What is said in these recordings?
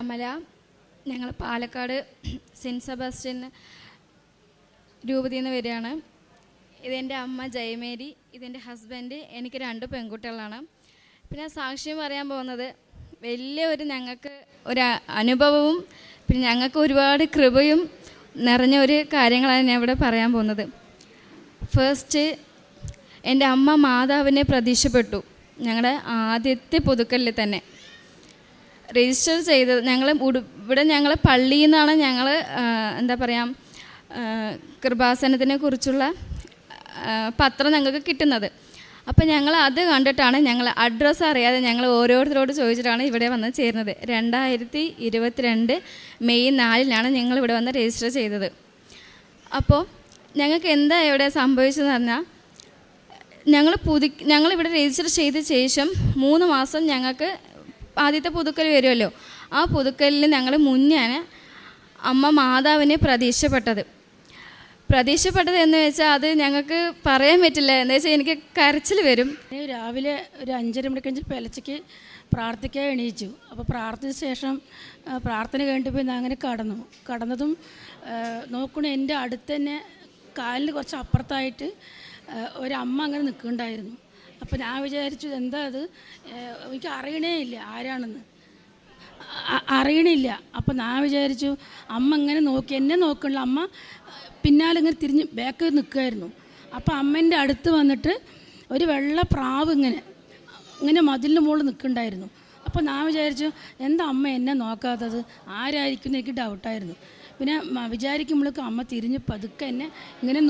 അമല. ഞങ്ങൾ Palakkad cent Sebastian രൂപതയിൽ നിന്ന് വരികയാണ്. ഇതെൻ്റെ അമ്മ ജയമേരി, ഇതെൻ്റെ ഹസ്ബൻഡ്. എനിക്ക് 2 പെൺകുട്ടികളാണ്. പിന്നെ സാക്ഷ്യം പറയാൻ പോകുന്നത് വലിയ ഞങ്ങൾക്ക് ഒരു അനുഭവവും പിന്നെ ഞങ്ങൾക്ക് ഒരുപാട് കൃപയും നിറഞ്ഞ ഒരു കാര്യങ്ങളാണ് ഞാൻ ഇവിടെ പറയാൻ പോകുന്നത്. ഫസ്റ്റ്, എൻ്റെ അമ്മ മാതാവിനെ പ്രതീക്ഷപ്പെട്ടു. ഞങ്ങളുടെ ആദ്യത്തെ പുതുക്കലിൽ തന്നെ രജിസ്റ്റർ ചെയ്തത് ഞങ്ങൾ പള്ളിയിൽ നിന്നാണ് ഞങ്ങൾ എന്താ പറയുക കൃപാസനത്തിനെ കുറിച്ചുള്ള പത്രം ഞങ്ങൾക്ക് കിട്ടുന്നത്. അപ്പോൾ ഞങ്ങൾ അത് കണ്ടിട്ടാണ് ഞങ്ങൾ അഡ്രസ്സ് അറിയാതെ ഞങ്ങൾ ഓരോരുത്തരോട് ചോദിച്ചിട്ടാണ് ഇവിടെ വന്ന് ചേരുന്നത്. 2022 മെയ് 4-നാണ് ഞങ്ങൾ ഇവിടെ വന്ന് രജിസ്റ്റർ ചെയ്തത്. അപ്പോൾ ഞങ്ങൾക്ക് എന്താ ഇവിടെ സംഭവിച്ചതെന്ന് പറഞ്ഞാൽ ഞങ്ങളിവിടെ രജിസ്റ്റർ ചെയ്ത ശേഷം 3 മാസം ഞങ്ങൾക്ക് ആദ്യത്തെ പുതുക്കൽ വരുമല്ലോ. ആ പുതുക്കലിൽ ഞങ്ങൾ മുന്നെയാണ് അമ്മ മാതാവിനെ പ്രതീക്ഷപ്പെട്ടത് എന്ന് വെച്ചാൽ അത് ഞങ്ങൾക്ക് പറയാൻ പറ്റില്ല. എന്താ വെച്ചാൽ എനിക്ക് കരച്ചിൽ വരും. രാവിലെ ഒരു 5:30 മണിക്കഞ്ച് പെലച്ചയ്ക്ക് പ്രാർത്ഥിക്കാൻ എണീച്ചു. അപ്പോൾ പ്രാർത്ഥിച്ച ശേഷം പ്രാർത്ഥന കഴിഞ്ഞിട്ട് ഞാൻ അങ്ങനെ കടന്നതും നോക്കണ എൻ്റെ അടുത്ത് തന്നെ കാലിന് കുറച്ച് അപ്പുറത്തായിട്ട് ഒരമ്മ അങ്ങനെ നിൽക്കുന്നുണ്ടായിരുന്നു. അപ്പോൾ ഞാൻ വിചാരിച്ചു എന്താ അത്, എനിക്ക് അറിയണേ ഇല്ല ആരാണെന്ന്, അറിയണില്ല. അപ്പോൾ ഞാൻ വിചാരിച്ചു അമ്മ ഇങ്ങനെ നോക്കി എന്നെ നോക്കണില്ല, അമ്മ പിന്നാലെ ഇങ്ങനെ തിരിഞ്ഞ് ബാക്ക് നിൽക്കുമായിരുന്നു. അപ്പോൾ അമ്മേൻ്റെ അടുത്ത് വന്നിട്ട് ഒരു വെള്ള പ്രാവ് ഇങ്ങനെ മതിലിന് മുകളിൽ നിൽക്കുന്നുണ്ടായിരുന്നു. അപ്പോൾ ഞാൻ വിചാരിച്ചു എന്താ അമ്മ എന്നെ നോക്കാത്തത്, ആരായിരിക്കും എനിക്ക് ഡൗട്ടായിരുന്നു. പിന്നെ വിചാരിക്കുമ്പോഴേക്കും അമ്മ തിരിഞ്ഞ് പതുക്കെ എന്നെ ഇങ്ങനെ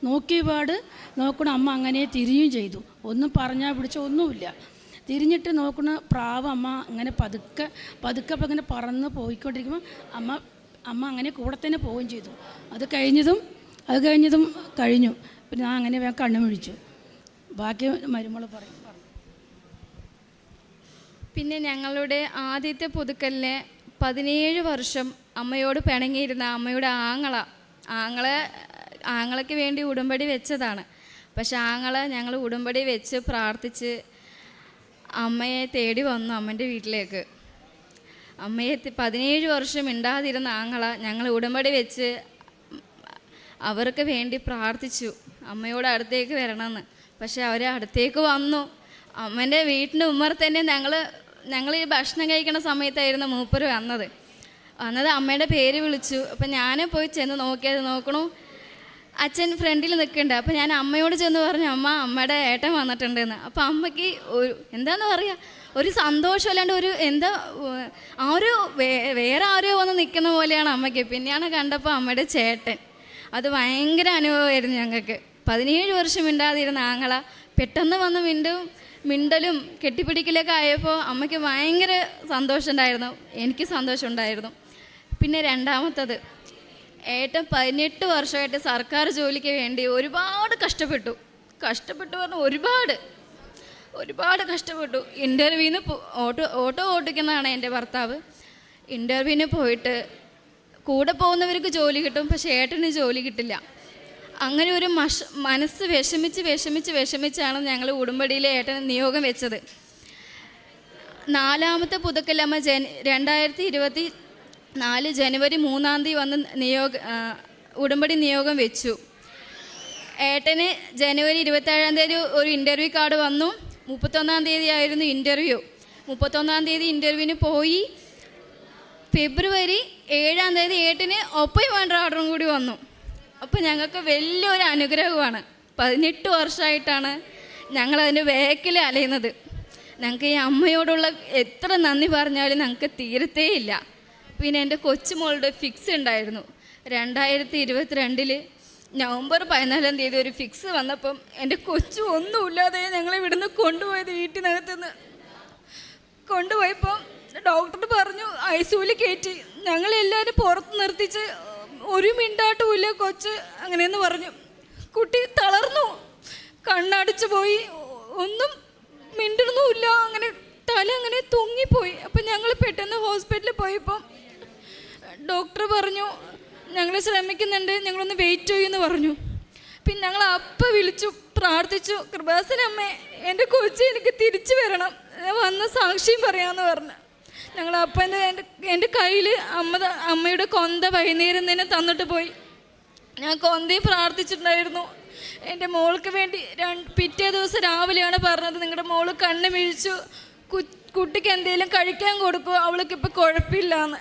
നോക്കിയപാട് നോക്കണം അമ്മ അങ്ങനെ തിരിഞ്ഞും ചെയ്തു. ഒന്നും പറഞ്ഞാൽ പിടിച്ച ഒന്നുമില്ല. തിരിഞ്ഞിട്ട് നോക്കുന്ന പ്രാവ് അമ്മ അങ്ങനെ പതുക്കെ ഇങ്ങനെ പറന്ന് പോയിക്കൊണ്ടിരിക്കുമ്പോൾ അമ്മ അങ്ങനെ കൂടെ തന്നെ പോവുകയും ചെയ്തു. അത് കഴിഞ്ഞതും കഴിഞ്ഞു. പിന്നെ ഞാൻ അങ്ങനെ വേഗം കണ്ണു മിഴിച്ചു. ബാക്കി മരുമോൾ പറയും. പിന്നെ ഞങ്ങളുടെ ആദ്യത്തെ പുതുക്കലിനെ 17 വർഷം അമ്മയോട് പിണങ്ങിയിരുന്ന അമ്മയുടെ ആങ്ങളയ്ക്ക് വേണ്ടി ഉടമ്പടി വെച്ചതാണ്. പക്ഷെ ഞങ്ങൾ ഉടമ്പടി വെച്ച് പ്രാർത്ഥിച്ച് അമ്മയെ തേടി വന്നു അമ്മൻ്റെ വീട്ടിലേക്ക്. അമ്മയെ 17 വർഷം മിണ്ടാതിരുന്ന ഞങ്ങൾ ഉടമ്പടി വെച്ച് അവർക്ക് വേണ്ടി പ്രാർത്ഥിച്ചു അമ്മയോട് അടുത്തേക്ക് വരണമെന്ന്. പക്ഷെ അവർ അടുത്തേക്ക് വന്നു. അമ്മേൻ്റെ വീട്ടിൻ്റെ ഉമ്മർ തന്നെ ഞങ്ങൾ ഈ ഭക്ഷണം കഴിക്കുന്ന സമയത്തായിരുന്നു മൂപ്പര് വന്നത് അമ്മയുടെ പേര് വിളിച്ചു. അപ്പം ഞാൻ പോയി ചെന്ന് നോക്കണു അച്ഛൻ ഫ്രണ്ടിൽ നിൽക്കുന്നുണ്ട്. അപ്പോൾ ഞാൻ അമ്മയോട് ചെന്ന് പറഞ്ഞു അമ്മയുടെ ഏട്ടൻ വന്നിട്ടുണ്ടെന്ന്. അപ്പോൾ അമ്മയ്ക്ക് എന്താന്ന് പറയുക, ഒരു സന്തോഷം അല്ലാണ്ട് വേറെ ആരോ വന്ന് നിൽക്കുന്ന പോലെയാണ് അമ്മയ്ക്ക്. പിന്നെയാണ് കണ്ടപ്പോൾ അമ്മയുടെ ചേട്ടൻ. അത് ഭയങ്കര അനുഭവമായിരുന്നു ഞങ്ങൾക്ക്. 17 വർഷം മിണ്ടാതിരുന്ന പെട്ടെന്ന് വന്ന് മിണ്ടലും കെട്ടിപ്പിടിക്കലൊക്കെ ആയപ്പോൾ അമ്മയ്ക്ക് ഭയങ്കര സന്തോഷം ഉണ്ടായിരുന്നു, എനിക്ക് സന്തോഷം ഉണ്ടായിരുന്നു. പിന്നെ രണ്ടാമത്തത്, ഏട്ടൻ 18 വർഷമായിട്ട് സർക്കാർ ജോലിക്ക് വേണ്ടി ഒരുപാട് കഷ്ടപ്പെട്ടു പറഞ്ഞാൽ ഒരുപാട് കഷ്ടപ്പെട്ടു. ഇൻ്റർവ്യൂവിന് ഓട്ടോ ഓടിക്കുന്നതാണ് എൻ്റെ ഭർത്താവ്. ഇൻ്റർവ്യൂവിന് പോയിട്ട് കൂടെ പോകുന്നവർക്ക് ജോലി കിട്ടും, പക്ഷേ ഏട്ടന് ജോലി കിട്ടില്ല. അങ്ങനെ ഒരു മനസ്സ് വിഷമിച്ചാണ് ഞങ്ങൾ ഉടമ്പടിയിലെ ഏട്ടന് നിയോഗം വെച്ചത്. 4-ാമത്തെ പുതുക്കലമ്മ 2024 ജനുവരി 3-ാം തീയതി വന്ന് ഉടമ്പടി നിയോഗം വെച്ചു. ഏട്ടന് ജനുവരി 27-ാം തീയതി ഒരു ഇൻ്റർവ്യൂ കാർഡ് വന്നു. 31-ാം തീയതി ആയിരുന്നു ഇൻ്റർവ്യൂ. 31-ാം തീയതി ഇൻ്റർവ്യൂവിന് പോയി. ഫെബ്രുവരി 7-ാം തീയതി ഏട്ടന് അപ്പോയിൻമെൻ്റ് ഓർഡറും കൂടി വന്നു. അപ്പോൾ ഞങ്ങൾക്ക് വലിയൊരു അനുഗ്രഹമാണ്. 18 വർഷമായിട്ടാണ് ഞങ്ങളതിൻ്റെ ബാക്കിൽ അലയുന്നത്. ഞങ്ങൾക്ക് ഈ അമ്മയോടുള്ള എത്ര നന്ദി പറഞ്ഞാലും ഞങ്ങൾക്ക് തീരത്തേയില്ല. പിന്നെ എൻ്റെ കൊച്ചുമോളുടെ ഫിക്സ് ഉണ്ടായിരുന്നു. 2022 നവംബർ 14-ാം തീയതി ഒരു ഫിക്സ് വന്നപ്പം എൻ്റെ കൊച്ചു ഒന്നുമില്ലാതെ ഞങ്ങൾ ഇവിടുന്ന് കൊണ്ടുപോയത്. വീട്ടിനകത്തുനിന്ന് കൊണ്ടുപോയപ്പം ഡോക്ടർ പറഞ്ഞു ICUവിൽ കയറ്റി. ഞങ്ങളെല്ലാവരും പുറത്ത് നിർത്തിച്ച് ഒരു മിണ്ടാട്ടുമില്ല കൊച്ച് അങ്ങനെയെന്ന് പറഞ്ഞു. കുട്ടി തളർന്നു, കണ്ണടിച്ചു പോയി, ഒന്നും മിണ്ടൊന്നുമില്ല, അങ്ങനെ തല അങ്ങനെ തൂങ്ങിപ്പോയി. അപ്പം ഞങ്ങൾ പെട്ടെന്ന് ഹോസ്പിറ്റലിൽ പോയപ്പം ഡോക്ടർ പറഞ്ഞു ഞങ്ങൾ ശ്രമിക്കുന്നുണ്ട്, ഞങ്ങളൊന്ന് വെയിറ്റ് ചെയ്യുമെന്ന് പറഞ്ഞു. പിന്നെ ഞങ്ങൾ അപ്പം വിളിച്ചു പ്രാർത്ഥിച്ചു, കൃപാസനമ്മേ എൻ്റെ കൊച്ചി എനിക്ക് തിരിച്ചു വരണം, വന്ന് സാക്ഷ്യം പറയാമെന്ന് പറഞ്ഞു. ഞങ്ങൾ അപ്പം എൻ്റെ കയ്യിൽ അമ്മയുടെ കൊന്ത വൈകുന്നേരം തന്നെ തന്നിട്ട് പോയി. ഞാൻ കൊന്തയും പ്രാർത്ഥിച്ചിട്ടുണ്ടായിരുന്നു എൻ്റെ മോൾക്ക് വേണ്ടി. പിറ്റേ ദിവസം രാവിലെയാണ് പറഞ്ഞത്, നിങ്ങളുടെ മോള് കണ്ണ് വീഴ്ച്ചു, കുട്ടിക്ക് എന്തെങ്കിലും കഴിക്കാൻ കൊടുക്കുമോ, അവൾക്കിപ്പോൾ കുഴപ്പമില്ലാന്ന്.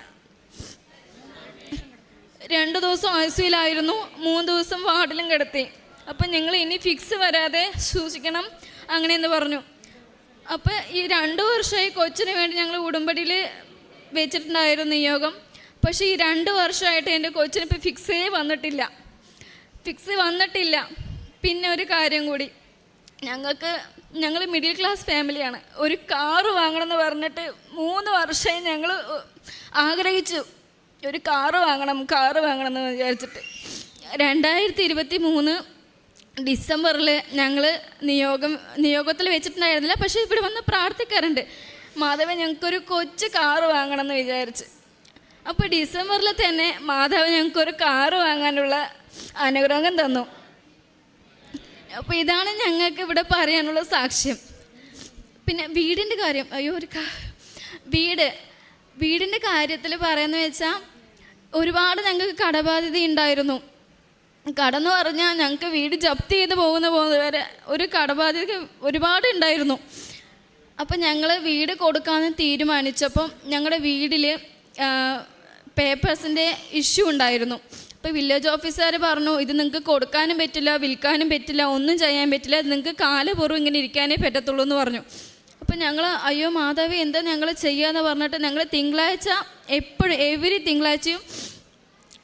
2 ദിവസം ICUലായിരുന്നു, 3 ദിവസം വാർഡിലും കിടത്തി. അപ്പം നിങ്ങൾ ഇനി ഫിക്സ് വരാതെ സൂക്ഷിക്കണം അങ്ങനെയെന്ന് പറഞ്ഞു. അപ്പം ഈ 2 വർഷമായി കൊച്ചിന് വേണ്ടി ഞങ്ങൾ ഉടമ്പടിയിൽ വെച്ചിട്ടുണ്ടായിരുന്നു നിയോഗം. പക്ഷേ ഈ 2 വർഷമായിട്ട് എൻ്റെ കൊച്ചിനിപ്പോൾ ഫിക്സേ വന്നിട്ടില്ല. പിന്നെ ഒരു കാര്യം കൂടി, ഞങ്ങൾ മിഡിൽ ക്ലാസ് ഫാമിലിയാണ്. ഒരു കാറ് വാങ്ങണമെന്ന് പറഞ്ഞിട്ട് 3 വർഷമായി ഞങ്ങൾ ആഗ്രഹിച്ചു, ഒരു കാറ് വാങ്ങണം എന്ന് വിചാരിച്ചിട്ട്. 2023 ഡിസംബറിൽ ഞങ്ങൾ നിയോഗത്തിൽ വെച്ചിട്ടുണ്ടായിരുന്നില്ല, പക്ഷേ ഇവിടെ വന്ന് പ്രാർത്ഥിക്കാറുണ്ട്, മാധവൻ ഞങ്ങൾക്കൊരു കൊച്ചു കാറ് വാങ്ങണം എന്ന് വിചാരിച്ച്. അപ്പോൾ ഡിസംബറിൽ തന്നെ മാധവൻ ഞങ്ങൾക്കൊരു കാറ് വാങ്ങാനുള്ള അനുഗ്രഹം തന്നു. അപ്പോൾ ഇതാണ് ഞങ്ങൾക്ക് ഇവിടെ പറയാനുള്ള സാക്ഷ്യം. പിന്നെ വീടിൻ്റെ കാര്യം, വീടിൻ്റെ കാര്യത്തിൽ പറയാമെന്ന് വെച്ചാൽ ഒരുപാട് ഞങ്ങൾക്ക് കടബാധ്യത ഉണ്ടായിരുന്നു. കടന്നു പറഞ്ഞാൽ ഞങ്ങൾക്ക് വീട് ജപ്തി ചെയ്ത് പോകുന്ന വരെ ഒരു കടബാധ്യത ഒരുപാട് ഉണ്ടായിരുന്നു. അപ്പം ഞങ്ങൾ വീട് കൊടുക്കാമെന്ന് തീരുമാനിച്ചപ്പം ഞങ്ങളുടെ വീട്ടിൽ പേപ്പേഴ്സിൻ്റെ ഇഷ്യൂ ഉണ്ടായിരുന്നു. അപ്പോൾ വില്ലേജ് ഓഫീസർ പറഞ്ഞു, ഇത് നിങ്ങൾക്ക് കൊടുക്കാനും പറ്റില്ല, വിൽക്കാനും പറ്റില്ല, ഒന്നും ചെയ്യാൻ പറ്റില്ല, നിങ്ങൾക്ക് കാലപൂർവ്വം ഇങ്ങനെ ഇരിക്കാനേ പറ്റത്തുള്ളൂ എന്ന് പറഞ്ഞു. അപ്പം ഞങ്ങൾ അയ്യോ മാധവി എന്താ ഞങ്ങൾ ചെയ്യാമെന്ന് പറഞ്ഞിട്ട് ഞങ്ങൾ തിങ്കളാഴ്ച എവരി തിങ്കളാഴ്ചയും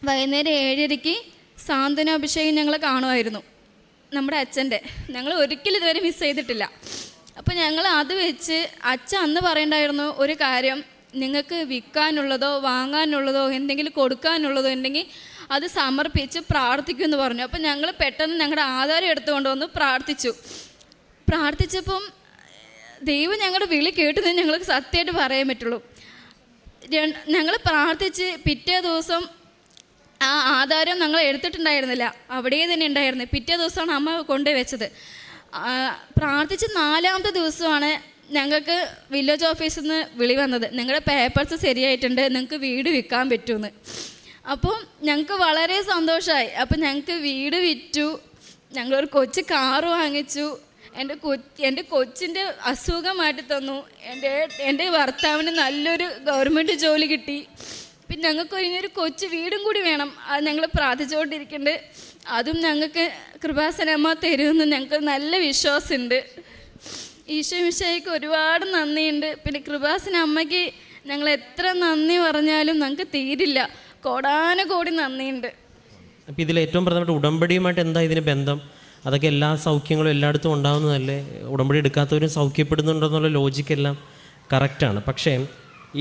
വൈകുന്നേരം 7:30 സാന്ത്വനാഭിഷേകം ഞങ്ങൾ കാണുമായിരുന്നു, നമ്മുടെ അച്ഛൻ്റെ. ഞങ്ങൾ ഒരിക്കലും ഇതുവരെ മിസ് ചെയ്തിട്ടില്ല. അപ്പോൾ ഞങ്ങൾ അത് വെച്ച് അച്ഛൻ അന്ന് പറയണ്ടായിരുന്നു ഒരു കാര്യം, നിങ്ങൾക്ക് വിൽക്കാനുള്ളതോ വാങ്ങാനുള്ളതോ എന്തെങ്കിലും കൊടുക്കാനുള്ളതോ ഉണ്ടെങ്കിൽ അത് സമർപ്പിച്ച് പ്രാർത്ഥിക്കുമെന്ന് പറഞ്ഞു. അപ്പം ഞങ്ങൾ പെട്ടെന്ന് ഞങ്ങളുടെ ആധാരം എടുത്തുകൊണ്ട് വന്ന് പ്രാർത്ഥിച്ചപ്പം ദൈവം ഞങ്ങളുടെ വിളി കേട്ടതെന്ന് ഞങ്ങൾക്ക് സത്യമായിട്ട് പറയാൻ പറ്റുള്ളൂ. ഞങ്ങൾ പ്രാർത്ഥിച്ച് പിറ്റേ ദിവസം ആ ആധാരം ഞങ്ങൾ എടുത്തിട്ടുണ്ടായിരുന്നില്ല, അവിടെ തന്നെ ഉണ്ടായിരുന്നു. പിറ്റേ ദിവസമാണ് അമ്മ കൊണ്ടുപോയി വെച്ചത്. പ്രാർത്ഥിച്ച് 4ാമത്തെ ദിവസമാണ് ഞങ്ങൾക്ക് വില്ലേജ് ഓഫീസിൽ നിന്ന് വിളി വന്നത്, നിങ്ങളുടെ പേപ്പേഴ്സ് ശരിയായിട്ടുണ്ട്, നിങ്ങൾക്ക് വീട് വിൽക്കാൻ പറ്റുമെന്ന്. അപ്പം ഞങ്ങൾക്ക് വളരെ സന്തോഷമായി. അപ്പം ഞങ്ങൾക്ക് വീട് വിറ്റു, ഞങ്ങളൊരു കൊച്ചു കാറ് വാങ്ങിച്ചു, എൻ്റെ കൊച്ചിൻ്റെ അസുഖം മാറ്റി തന്നു, എൻ്റെ ഭർത്താവിന് നല്ലൊരു ഗവൺമെൻറ് ജോലി കിട്ടി. പിന്നെ ഞങ്ങൾക്ക് ഇനിയൊരു കൊച്ചു വീടും കൂടി വേണം, അത് ഞങ്ങൾ പ്രാർത്ഥിച്ചുകൊണ്ടിരിക്കുന്നുണ്ട്. അതും ഞങ്ങൾക്ക് കൃപാസനമ്മ തരുമെന്ന് ഞങ്ങൾക്ക് നല്ല വിശ്വാസമുണ്ട്. ഈശോ മിശിഹായ്ക്ക് ഒരുപാട് നന്ദിയുണ്ട്. പിന്നെ കൃപാസനമ്മയ്ക്ക് ഞങ്ങൾ എത്ര നന്ദി പറഞ്ഞാലും ഞങ്ങൾക്ക് തീരില്ല, കോടാനുകോടി നന്ദിയുണ്ട്. അപ്പോൾ ഇതിൽ ഏറ്റവും പ്രധാനപ്പെട്ട ഉടമ്പടിയുമായിട്ട് എന്താ ഇതിന് ബന്ധം? അതൊക്കെ എല്ലാ സൗഖ്യങ്ങളും എല്ലായിടത്തും ഉണ്ടാകുന്നതല്ലേ? ഉടമ്പടി എടുക്കാത്തവരും സൗഖ്യപ്പെടുന്നുണ്ടെന്നുള്ള ലോജിക്കെല്ലാം കറക്റ്റാണ്. പക്ഷേ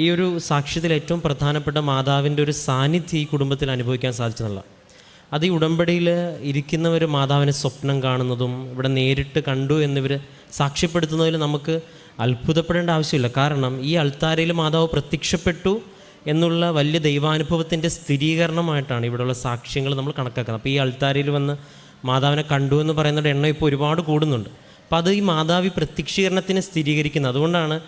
ഈ ഒരു സാക്ഷ്യത്തിൽ ഏറ്റവും പ്രധാനപ്പെട്ട മാതാവിൻ്റെ ഒരു സാന്നിധ്യം ഈ കുടുംബത്തിൽ അനുഭവിക്കാൻ സാധിച്ചെന്നുള്ള, അത് ഈ ഉടമ്പടിയിൽ ഇരിക്കുന്നവർ മാതാവിനെ സ്വപ്നം കാണുന്നതും ഇവിടെ നേരിട്ട് കണ്ടു എന്നിവർ സാക്ഷ്യപ്പെടുത്തുന്നതിൽ നമുക്ക് അത്ഭുതപ്പെടേണ്ട ആവശ്യമില്ല. കാരണം ഈ അൾത്താരയിൽ മാതാവ് പ്രത്യക്ഷപ്പെട്ടു എന്നുള്ള വലിയ ദൈവാനുഭവത്തിൻ്റെ സ്ഥിരീകരണമായിട്ടാണ് ഇവിടെയുള്ള സാക്ഷ്യങ്ങൾ നമ്മൾ കണക്കാക്കുന്നത്. അപ്പോൾ ഈ അൾത്താരയിൽ വന്ന് മാതാവിനെ കണ്ടു എന്ന് പറയുന്നവരുടെ എണ്ണം ഇപ്പോൾ ഒരുപാട് കൂടുന്നുണ്ട്. അപ്പോൾ അത് ഈ മാതാവി പ്രത്യക്ഷീകരണത്തിനെ സ്ഥിരീകരിക്കുന്നത്. അതുകൊണ്ടാണ്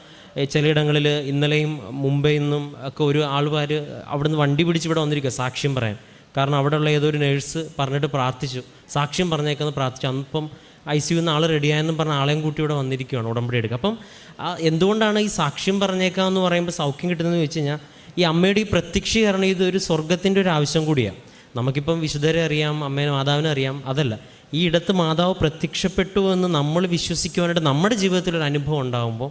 ചിലയിടങ്ങളിൽ ഇന്നലെയും മുംബൈയിൽ നിന്നും ഒക്കെ ഒരു ആൾക്കാർ അവിടെ നിന്ന് വണ്ടി പിടിച്ച് ഇവിടെ വന്നിരിക്കുക സാക്ഷ്യം പറയാൻ. കാരണം അവിടെയുള്ള ഏതൊരു നേഴ്സ് പറഞ്ഞിട്ട് പ്രാർത്ഥിച്ചു, സാക്ഷ്യം പറഞ്ഞേക്കെന്ന് പ്രാർത്ഥിച്ചു. അന്നിപ്പം ICU ആൾ റെഡിയായെന്നും പറഞ്ഞ ആളെയും കൂട്ടി ഇവിടെ വന്നിരിക്കുകയാണ് ഉടമ്പടി എടുക്കുക. അപ്പം എന്തുകൊണ്ടാണ് ഈ സാക്ഷ്യം പറഞ്ഞേക്കാമെന്ന് പറയുമ്പോൾ സൗഖ്യം കിട്ടുന്നതെന്ന് വെച്ച് കഴിഞ്ഞാൽ ഈ അമ്മയുടെ ഈ പ്രത്യക്ഷീകരണം ഇതൊരു സ്വർഗത്തിൻ്റെ ഒരു ആവശ്യം കൂടിയാണ്. നമുക്കിപ്പം വിശുദ്ധരെ അറിയാം, അമ്മേനെ മാതാവിനെ അറിയാം, അതല്ല, ഈ ഇടത്ത് മാതാവ് പ്രത്യക്ഷപ്പെട്ടു എന്ന് നമ്മൾ വിശ്വസിക്കുവാനായിട്ട് നമ്മുടെ ജീവിതത്തിലൊരു അനുഭവം ഉണ്ടാകുമ്പോൾ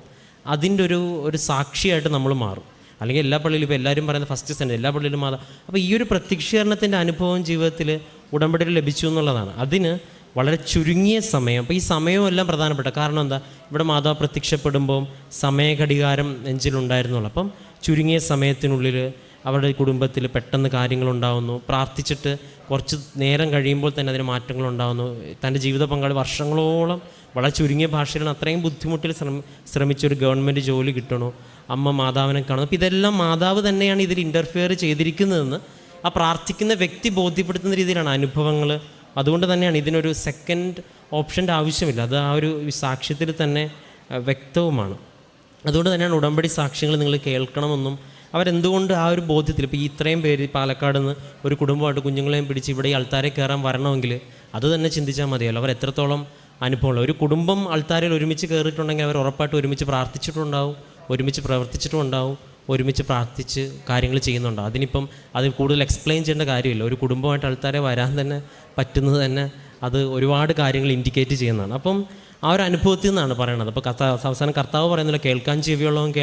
അതിൻ്റെ ഒരു സാക്ഷിയായിട്ട് നമ്മൾ മാറും. അല്ലെങ്കിൽ എല്ലാ പള്ളിയിലും ഇപ്പോൾ എല്ലാവരും പറയുന്ന ഫസ്റ്റ് സെൻറ്റ് എല്ലാ പള്ളിയിലും മാതാവ്. അപ്പോൾ ഈ ഒരു പ്രത്യക്ഷീകരണത്തിൻ്റെ അനുഭവം ജീവിതത്തിൽ ഉടമ്പടിയിൽ ലഭിച്ചു എന്നുള്ളതാണ്. അതിന് വളരെ ചുരുങ്ങിയ സമയം, അപ്പോൾ ഈ സമയവും എല്ലാം പ്രധാനപ്പെട്ട കാരണം എന്താ, ഇവിടെ മാതാവ് പ്രത്യക്ഷപ്പെടുമ്പം സമയഘടികാരം നെഞ്ചിലുണ്ടായിരുന്നുള്ളൂ. അപ്പം ചുരുങ്ങിയ സമയത്തിനുള്ളിൽ അവരുടെ കുടുംബത്തിൽ പെട്ടെന്ന് കാര്യങ്ങളുണ്ടാകുന്നു. പ്രാർത്ഥിച്ചിട്ട് കുറച്ച് നേരം കഴിയുമ്പോൾ തന്നെ അതിന് മാറ്റങ്ങളുണ്ടാകുന്നു. തൻ്റെ ജീവിത പങ്കാളി വർഷങ്ങളോളം വളരെ ചുരുങ്ങിയ ഭാഷയിലാണ് അത്രയും ബുദ്ധിമുട്ടിൽ ശ്രമിച്ചൊരു ഗവൺമെൻറ് ജോലി കിട്ടണു. അമ്മ മാതാവിനെ കാണുന്നു. അപ്പോൾ ഇതെല്ലാം മാതാവ് തന്നെയാണ് ഇതിൽ ഇൻ്റർഫിയർ ചെയ്തിരിക്കുന്നതെന്ന് ആ പ്രാർത്ഥിക്കുന്ന വ്യക്തി ബോധ്യപ്പെടുത്തുന്ന രീതിയിലാണ് അനുഭവങ്ങൾ. അതുകൊണ്ട് തന്നെയാണ് ഇതിനൊരു സെക്കൻഡ് ഓപ്ഷൻ്റെ ആവശ്യമില്ല. അത് ആ ഒരു സാക്ഷ്യത്തിൽ തന്നെ വ്യക്തവുമാണ്. അതുകൊണ്ട് തന്നെയാണ് ഉടമ്പടി സാക്ഷ്യങ്ങൾ നിങ്ങൾ കേൾക്കണമെന്നും അവരെന്തുകൊണ്ട് ആ ഒരു ബോധ്യത്തിൽ ഇപ്പോൾ ഈ ഇത്രയും പേര് പാലക്കാട് നിന്ന് ഒരു കുടുംബമായിട്ട് കുഞ്ഞുങ്ങളെയും പിടിച്ച് ഇവിടെ ഈ അൾത്താരെ കയറാൻ വരണമെങ്കിൽ അത് തന്നെ ചിന്തിച്ചാൽ മതിയല്ലോ. അവർ എത്രത്തോളം അനുഭവമുള്ള ഒരു കുടുംബം അൾത്താരയിൽ ഒരുമിച്ച് കയറിയിട്ടുണ്ടെങ്കിൽ അവർ ഉറപ്പായിട്ട് ഒരുമിച്ച് പ്രാർത്ഥിച്ചിട്ടുണ്ടാവും, ഒരുമിച്ച് പ്രവർത്തിച്ചിട്ടുണ്ടാവും, ഒരുമിച്ച് പ്രാർത്ഥിച്ച് കാര്യങ്ങൾ ചെയ്യുന്നുണ്ടാവും. അതിനിപ്പം അത് കൂടുതൽ എക്സ്പ്ലെയിൻ ചെയ്യേണ്ട കാര്യമില്ല. ഒരു കുടുംബമായിട്ട് അൾത്താരെ വരാൻ തന്നെ പറ്റുന്നത് തന്നെ അത് ഒരുപാട് കാര്യങ്ങൾ ഇൻഡിക്കേറ്റ് ചെയ്യുന്നതാണ്. അപ്പം ആ ഒരു അനുഭവത്തിൽ നിന്നാണ് പറയണത്. അപ്പോൾ അവസാനം കർത്താവ് പറയുന്നില്ല കേൾക്കാൻ ചെവിയുള്ളവൻ